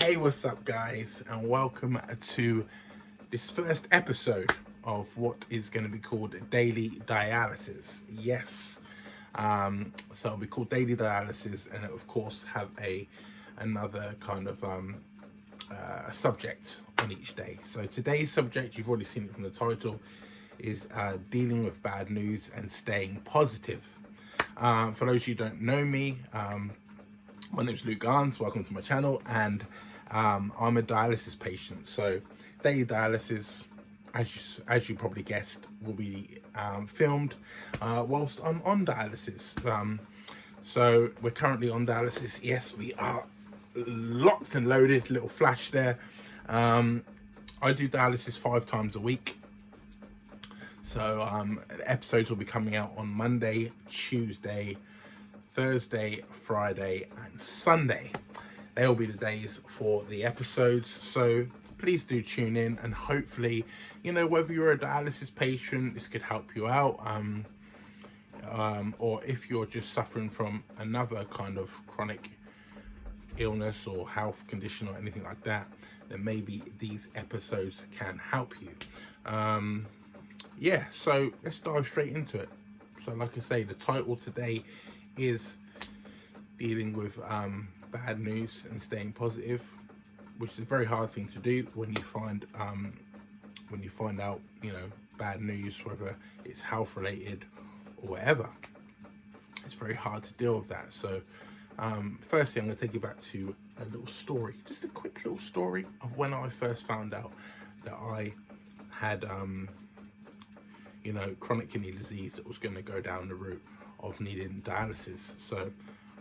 Hey, what's up, guys, and welcome to this first episode of what is going to be called Daily Dialysis. Yes, so it'll be called Daily Dialysis, and it, of course, have another kind of subject on each day. So today's subject, you've already seen it from the title, is dealing with bad news and staying positive. For those of you who don't know me, my name is Luke Garns. Welcome to my channel, and I'm a dialysis patient. So daily dialysis, as you probably guessed, will be filmed whilst I'm on dialysis. So we're currently on dialysis. Yes, we are locked and loaded. Little flash there. I do dialysis 5 times a week. So episodes will be coming out on Monday, Tuesday, Thursday, Friday, and Sunday. They will be the days for the episodes. So please do tune in, and hopefully, whether you're a dialysis patient, this could help you out. Or if you're just suffering from another kind of chronic illness or health condition or anything like that, then maybe these episodes can help you. Yeah, so let's dive straight into it. So like I say, the title today is dealing with bad news and staying positive, which is a very hard thing to do when you find out bad news, whether it's health related or whatever. It's very hard to deal with that. So firstly, I'm going to take you back to a little story, just a quick little story of when I first found out that I had chronic kidney disease that was going to go down the route of needing dialysis. So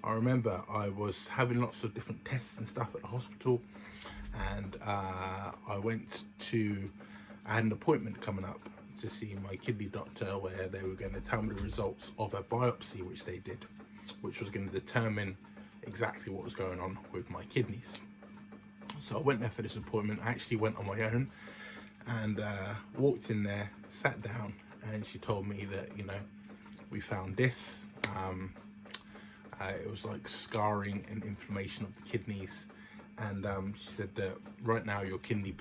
I remember I was having lots of different tests and stuff at the hospital, and I had an appointment coming up to see my kidney doctor, where they were going to tell me the results of a biopsy which they did, which was going to determine exactly what was going on with my kidneys. So I went there for this appointment. I actually went on my own and walked in there, sat down, and she told me that we found this. It was like scarring and inflammation of the kidneys, and she said that right now your kidney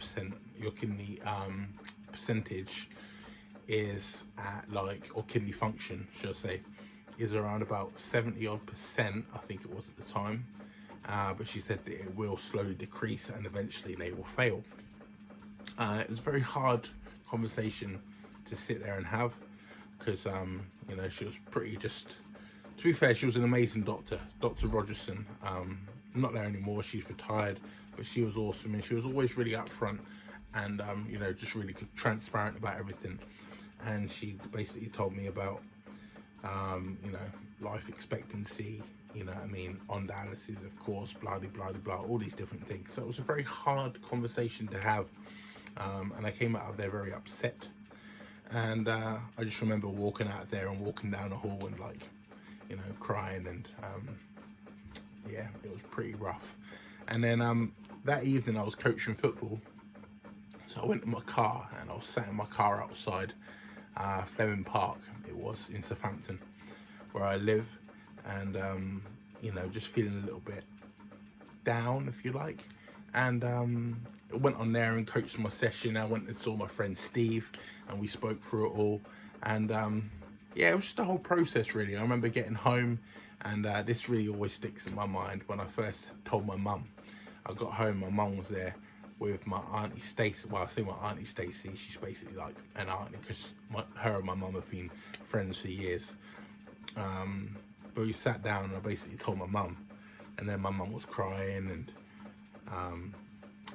percentage is at or kidney function, should I say, is around about 70% I think it was at the time, but she said that it will slowly decrease and eventually they will fail. It was a very hard conversation to sit there and have, because she was pretty to be fair, she was an amazing doctor, Dr. Rogerson. Not there anymore, she's retired, but she was awesome, and she was always really upfront and just really transparent about everything. And she basically told me about life expectancy, on dialysis, of course, blah blah blah, all these different things. So it was a very hard conversation to have, and I came out of there very upset. And I just remember walking out there and walking down the hall and crying, and yeah, it was pretty rough. And then that evening I was coaching football, so I went to my car and I was sat in my car outside Fleming Park, it was in Southampton where I live, and just feeling a little bit down, if you like. And I went on there and coached my session. I went and saw my friend Steve, and we spoke through it all. And yeah, it was just a whole process, really. I remember getting home, and this really always sticks in my mind. When I first told my mum, I got home, my mum was there with my auntie Stacey. Well, I say my auntie Stacey, she's basically like an auntie, because her and my mum have been friends for years. But we sat down and I basically told my mum, and then my mum was crying, and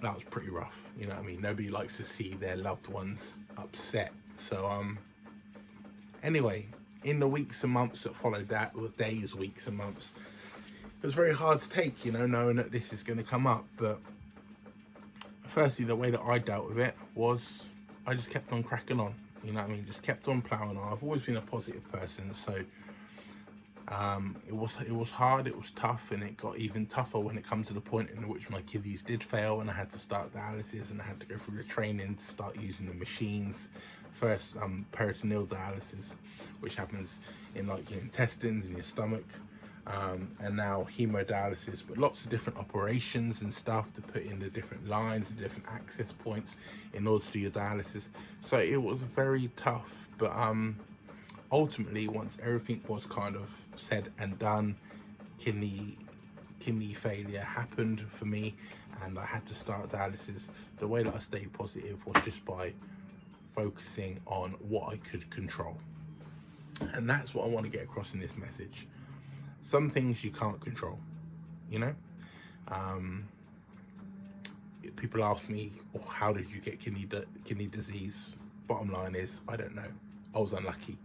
that was pretty rough. Nobody likes to see their loved ones upset. So anyway, in the weeks and months that followed that, or days, weeks and months, it was very hard to take, knowing that this is going to come up. But firstly, the way that I dealt with it was I just kept on cracking on, just kept on plowing on. I've always been a positive person, so it was hard, it was tough, and it got even tougher when it comes to the point in which my kidneys did fail, and I had to start dialysis, and I had to go through the training to start using the machines. First, peritoneal dialysis, which happens in your intestines and your stomach, and now hemodialysis, but lots of different operations and stuff to put in the different lines, the different access points in order to do your dialysis. So it was very tough, but ultimately, once everything was kind of said and done, kidney failure happened for me, and I had to start dialysis. The way that I stayed positive was just by focusing on what I could control, and that's what I want to get across in this message. Some things you can't control, you know. People ask me, oh, how did you get kidney disease? Bottom line is, I don't know. I was unlucky.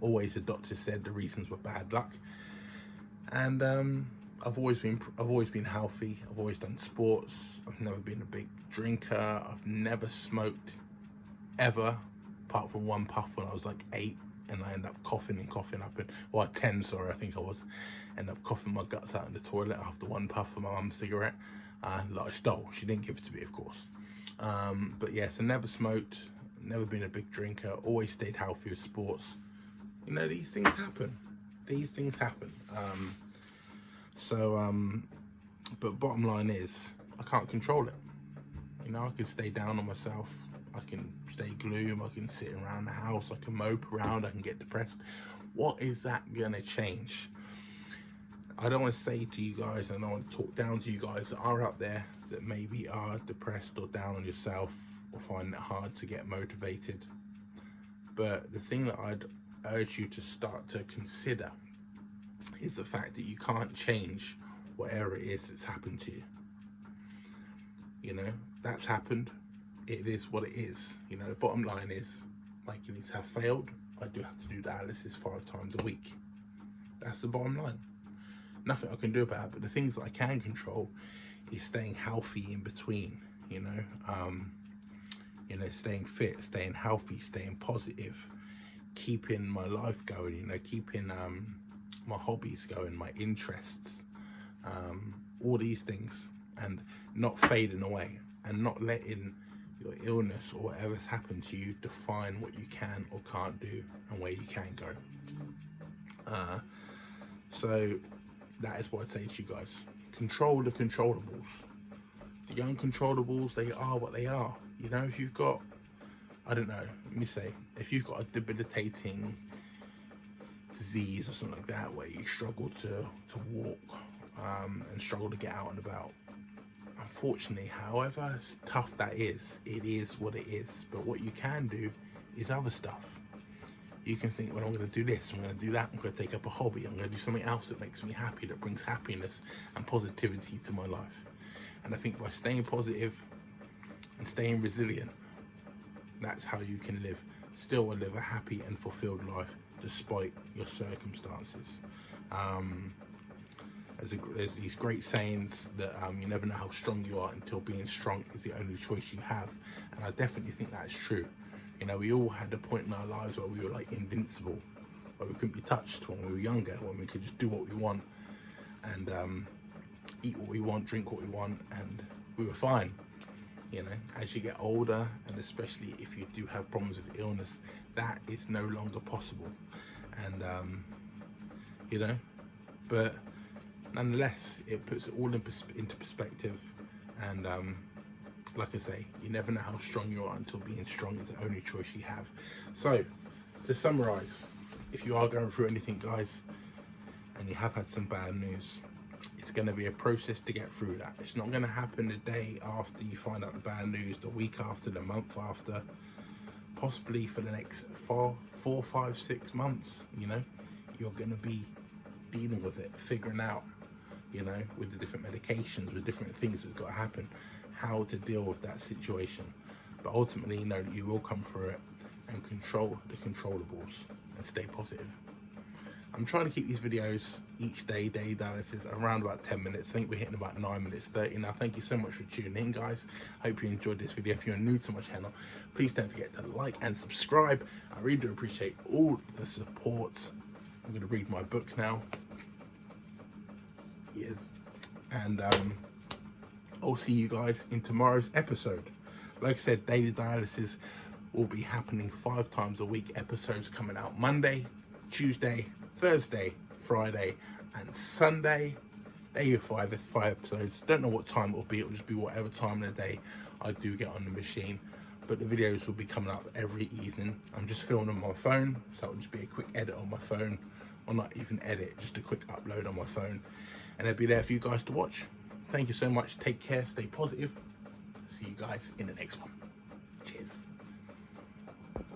Always the doctor said the reasons were bad luck, and I've always been healthy. I've always done sports. I've never been a big drinker. I've never smoked ever, apart from one puff when I was like 8, and I ended up coughing up, and 10, sorry, I think I was, ended up coughing my guts out in the toilet after one puff of my mum's cigarette, that I stole. She didn't give it to me, of course. But yeah, so never smoked, never been a big drinker, always stayed healthy with sports. You know, these things happen. But bottom line is, I can't control it. You know, I can stay down on myself, I can stay gloom, I can sit around the house, I can mope around, I can get depressed. What is that gonna change? I don't want to say to you guys, and I don't want to talk down to you guys that are out there that maybe are depressed or down on yourself or find it hard to get motivated. But the thing that I'd urge you to start to consider is the fact that you can't change whatever it is that's happened to you. You know, that's happened. It is what it is. You know, the bottom line is, my kidneys have failed. I do have to do dialysis 5 times a week. That's the bottom line. Nothing I can do about it, but the things that I can control is staying healthy in between, you know, staying fit, staying healthy, staying positive, keeping my life going, you know, keeping my hobbies going, my interests, all these things, and not fading away, and not letting your illness or whatever's happened to you define what you can or can't do and where you can go. So that is what I'd say to you guys. Control the controllables. The uncontrollables, they are what they are. You know, if you've got, I don't know, let me say, if you've got a debilitating disease or something like that, where you struggle to walk and struggle to get out and about, unfortunately, however tough that is, it is what it is. But what you can do is other stuff. You can think, well, I'm going to do this, I'm going to do that, I'm going to take up a hobby, I'm going to do something else that makes me happy, that brings happiness and positivity to my life. And I think by staying positive and staying resilient, that's how you can live a happy and fulfilled life despite your circumstances. There's these great sayings that you never know how strong you are until being strong is the only choice you have. And I definitely think that's true. You know, we all had a point in our lives where we were like invincible, where we couldn't be touched when we were younger, when we could just do what we want and eat what we want, drink what we want, and we were fine. You know, as you get older, and especially if you do have problems with illness, that is no longer possible. And you know, but nonetheless, it puts it all into perspective. And like I say, you never know how strong you are until being strong is the only choice you have. So, to summarize, if you are going through anything, guys, and you have had some bad news, it's going to be a process to get through that. It's not going to happen the day after you find out the bad news, the week after, the month after, possibly for the next 4, 5, 6 months. You know, you're going to be dealing with it, figuring out, you know, with the different medications, with different things that's got to happen, how to deal with that situation. But ultimately, know that you will come through it and control the controllables and stay positive. I'm trying to keep these videos each day, daily dialysis, around about 10 minutes. I think we're hitting about 9 minutes 30 now. Thank you so much for tuning in, guys. Hope you enjoyed this video. If you're new to my channel, please don't forget to like and subscribe. I really do appreciate all the support. I'm going to read my book now. Yes. And I'll see you guys in tomorrow's episode. Like I said, daily dialysis will be happening 5 times a week. Episodes coming out Monday, Tuesday, Thursday, Friday and Sunday. There you go, 5 episodes. Don't know what time it'll be. It'll just be whatever time of the day I do get on the machine. But the videos will be coming up every evening. I'm just filming on my phone, so it'll just be a quick edit on my phone. Or not even edit, just a quick upload on my phone. And it'll be there for you guys to watch. Thank you so much. Take care. Stay positive. See you guys in the next one. Cheers.